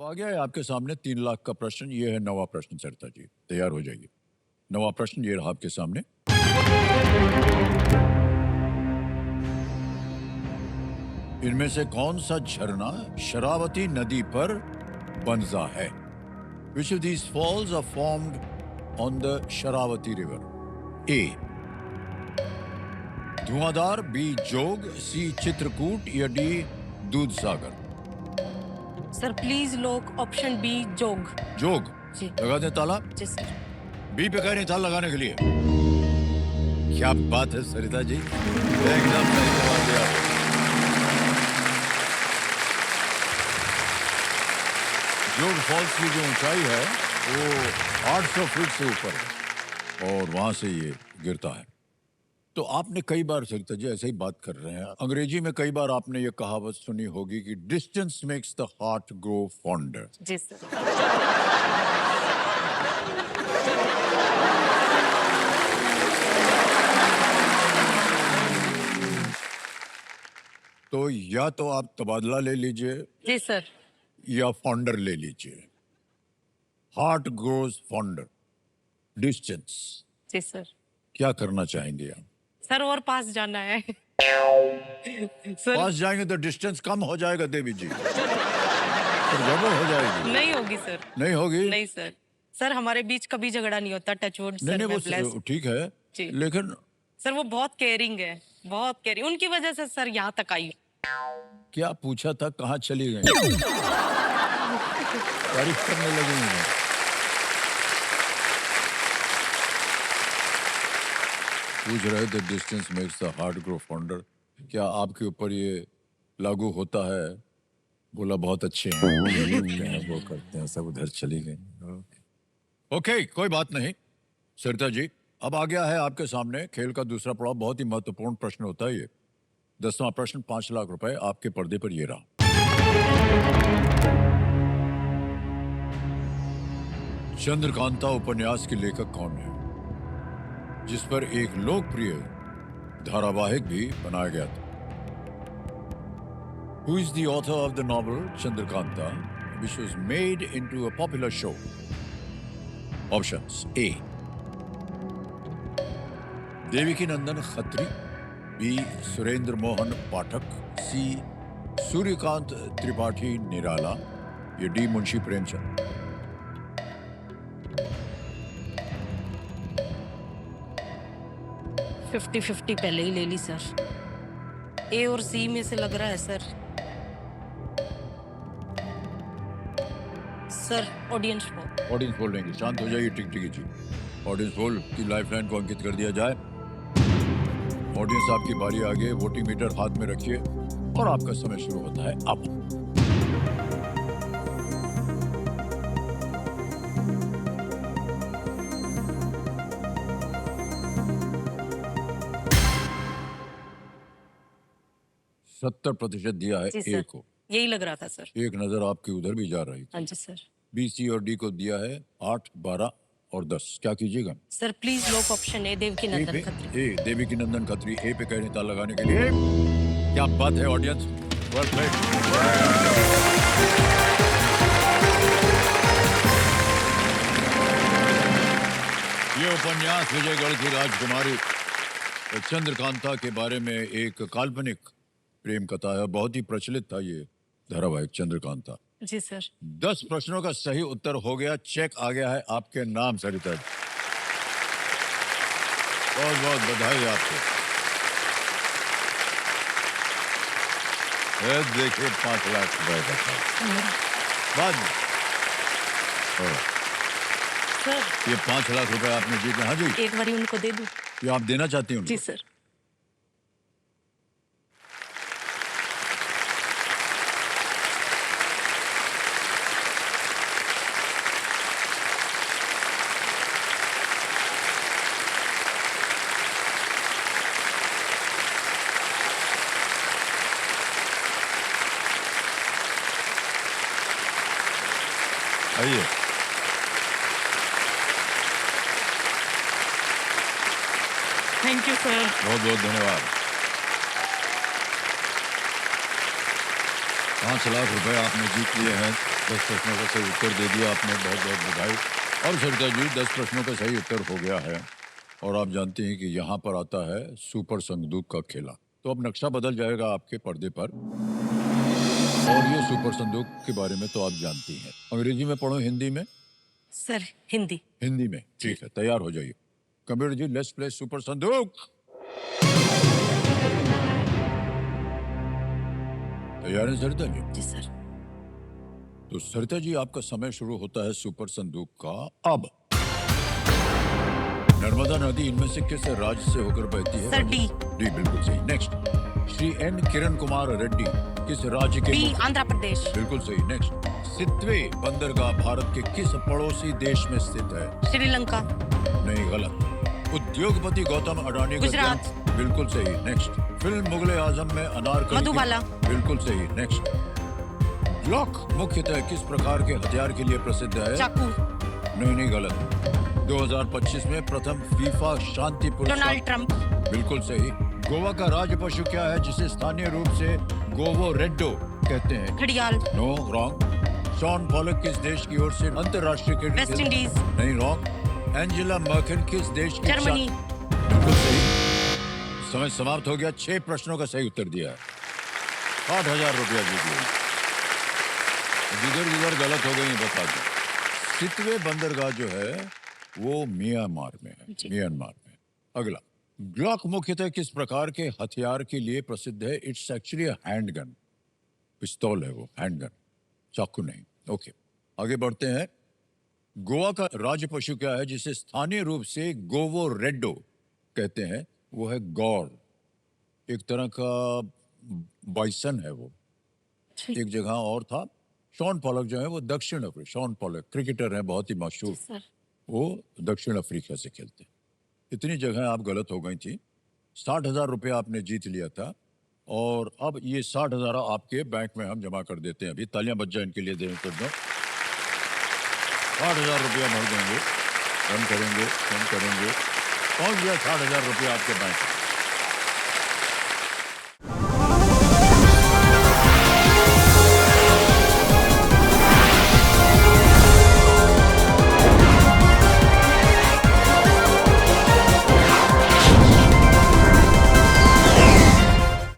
आ गया है आपके सामने 3 लाख का प्रश्न। ये है नवा प्रश्न। सरिता जी तैयार हो जाइए। नवा प्रश्न ये रहा आपके सामने। इनमें से कौन सा झरना शरावती नदी पर बनता है? Which of these falls are formed on the Sharavati river? A. Dhuandhar, B. जोग, C. चित्रकूट या D. दूध सागर? सर प्लीज लोग ऑप्शन बी जोग। जोग जी लगा दें ताला। जी सर। बी पे कह रही ताला लगाने के लिए। क्या बात है सरिता जी, एकदम सही जवाब दिया। जोग फॉल्स की जो ऊंचाई है वो 800 फीट से ऊपर है और वहां से ये गिरता है। तो आपने कई बार, सरिता जी ऐसे ही बात कर रहे हैं, अंग्रेजी में कई बार आपने ये कहावत सुनी होगी कि distance makes the heart grow fonder. जी सर। तो या तो आप तबादला ले लीजिए जी सर। या फॉन्डर ले लीजिए। Heart grows fonder, distance. जी सर। क्या करना चाहेंगे आप? सर और पास जाना है। सर पास जाएंगे तो डिस्टेंस कम हो जाएगा देवी जी, फिर गड़बड़ हो जाएगी। नहीं होगी सर। नहीं होगी? नहीं सर। सर हमारे बीच कभी झगड़ा नहीं होता, टचवुड नहीं सर। नहीं मैं ब्लेस। वो ठीक है जी। लेकिन सर वो बहुत केयरिंग है, बहुत केयरिंग, उनकी वजह से सर यहाँ तक आई। क्या पूछा था, कहाँ चली गई? तारीफ करने लगी हैं। पूछ रहे थे distance makes the heart grow fonder, क्या आपके ऊपर ये लागू होता है? बोला बहुत अच्छे हैं वो करते हैं सब, उधर चली गई। ओके कोई बात नहीं। सरिता जी अब आ गया है आपके सामने खेल का दूसरा पड़ाव। बहुत ही महत्वपूर्ण प्रश्न होता है ये। 10वां प्रश्न 5 लाख रुपए आपके पर्दे पर ये रहा। चंद्रकांता उपन्यास के लेखक कौन है, जिस पर एक लोकप्रिय धारावाहिक भी बनाया गया था? Who is the author of the novel Chandrakanta, which was made into a popular show? Options: A. देविकी Nandan Khatri, B. Surendra Mohan Pathak, C. Suryakant Tripathi Nirala या D. मुंशी प्रेमचंद? 50-50 पहले ही ले ली सर। ए और सी में से लग रहा है sir. Sir audience poll. Audience poll लेंगे। शांत हो जाइए टिकटिकी जी। ऑडियंस पोल की लाइफलाइन को अंकित कर दिया जाए। ऑडियंस आपकी बारी आ गई। वोटिंग मीटर हाथ में रखिए और आपका समय शुरू होता है अब। सत्तर प्रतिशत दिया है जी ए सर। को। यही लग रहा था सर। एक नजर आपकी उधर भी जा रही हाँ थी। जी सर। बी, सी और डी को दिया है 8, 12 और 10। क्या कीजिएगा? सर प्लीज लोग ऑप्शन ए देवकी ए नंदन पे, खत्री। ए देविकी नंदन खत्री ए पे कह रहे ताल लगाने के लिए। क्या बात है ऑडियंस, वेल प्लेड। ये उपन्यास विजयगढ़ की राजकुमारी चंद्रकांता के बारे में एक काल्पनिक प्रेम कथा है। बहुत ही प्रचलित था ये धारावाहिक चंद्रकांता। जी सर। 10 प्रश्नों का सही उत्तर हो गया। चेक आ गया है आपके नाम सरिता जी। बहुत बहुत बधाई आपको। देखिए 5 लाख रुपए का था बाद में। सर ये 5 लाख रुपए आपने जीते। हाँ जी, एक बारी उनको दे दूं? ये आप देना चाहती हूँ? जी सर। आइए। Thank you sir. बहुत बहुत धन्यवाद। 5 लाख रुपए आपने जीत लिए हैं। 10 प्रश्नों का सही उत्तर दे दिया आपने, बहुत बहुत बधाई। और सरिता जी 10 प्रश्नों का सही उत्तर हो गया है और आप जानते हैं कि यहाँ पर आता है सुपर संदूक का खेला। तो अब नक्शा बदल जाएगा आपके पर्दे पर और ये सुपर संदूक के बारे में तो आप जानती हैं। अंग्रेजी में पढ़ो, हिंदी में? सर हिंदी। हिंदी में, ठीक है, तैयार हो जाइए। Computer ji, let's play super संदूक। तैयार है सरिता जी? जी सर। तो सरिता जी, आपका समय शुरू होता है सुपर संदूक का अब। नर्मदा नदी इनमें से किस राज्य से होकर बहती है? Sir D. डी बिल्कुल सही। नेक्स्ट, श्री एन किरण कुमार रेड्डी किस राज्य के? बी आंध्र प्रदेश। बिल्कुल सही। नेक्स्ट, सितवे बंदरगाह भारत के किस पड़ोसी देश में स्थित है? श्रीलंका। नहीं, गलत। उद्योगपति गौतम अडानी का गुजरात। जन्म? बिल्कुल सही। नेक्स्ट, फिल्म मुगले आजम में अनारकली मधुबाला। बिल्कुल सही। नेक्स्ट, ग्लॉक मुख्यतः किस प्रकार के हथियार के लिए प्रसिद्ध है? चाकू। नहीं, गलत। 2025 में प्रथम फीफा शांति पुरस्कार? Donald Trump. बिल्कुल सही। गोवा का राज्य पशु क्या है जिसे स्थानीय रूप से गोवो रेड्डो कहते हैं? घड़ियाल। No, wrong. शॉन पॉलक किस देश की ओर से अंतरराष्ट्रीय क्रिकेट? West Indies. नहीं, रॉन्ग। एंजेला मर्केल किस देश की? जर्मनी। बिल्कुल सही। समय समाप्त हो गया। 6 प्रश्नों का सही उत्तर दिया है। 60,000 रुपया जीत गए। जिधर जिधर गलत हो गई बता दो। सितवे बंदरगाह जो है वो म्यांमार में है। जी। म्यांमार में। अगला, ग्लॉक मुख्यतः किस प्रकार के हथियार के लिए प्रसिद्ध है? It's actually handgun. पिस्तौल है वो, हैंडगन, चाकू नहीं। ओके, आगे बढ़ते हैं। गोवा का राज्य पशु क्या है जिसे स्थानीय रूप से गोवो रेड्डो कहते हैं? वो है गौर। एक तरह का बाइसन है वो। एक जगह और था। शॉन पॉलक जो है वो दक्षिण अफ्रीका, शॉन पॉलक क्रिकेटर है, बहुत ही मशहूर, सर। वो दक्षिण अफ्रीका से खेलते हैं। इतनी जगह आप गलत हो गई थी। 60,000 रुपया आपने जीत लिया था और अब ये 60,000 आपके बैंक में हम जमा कर देते हैं। अभी तालियां बज जाए इनके लिए, देने कर दो। 60,000 रुपया भर देंगे, कम करेंगे, पहुंच गया 60,000 रुपया आपके बैंक में।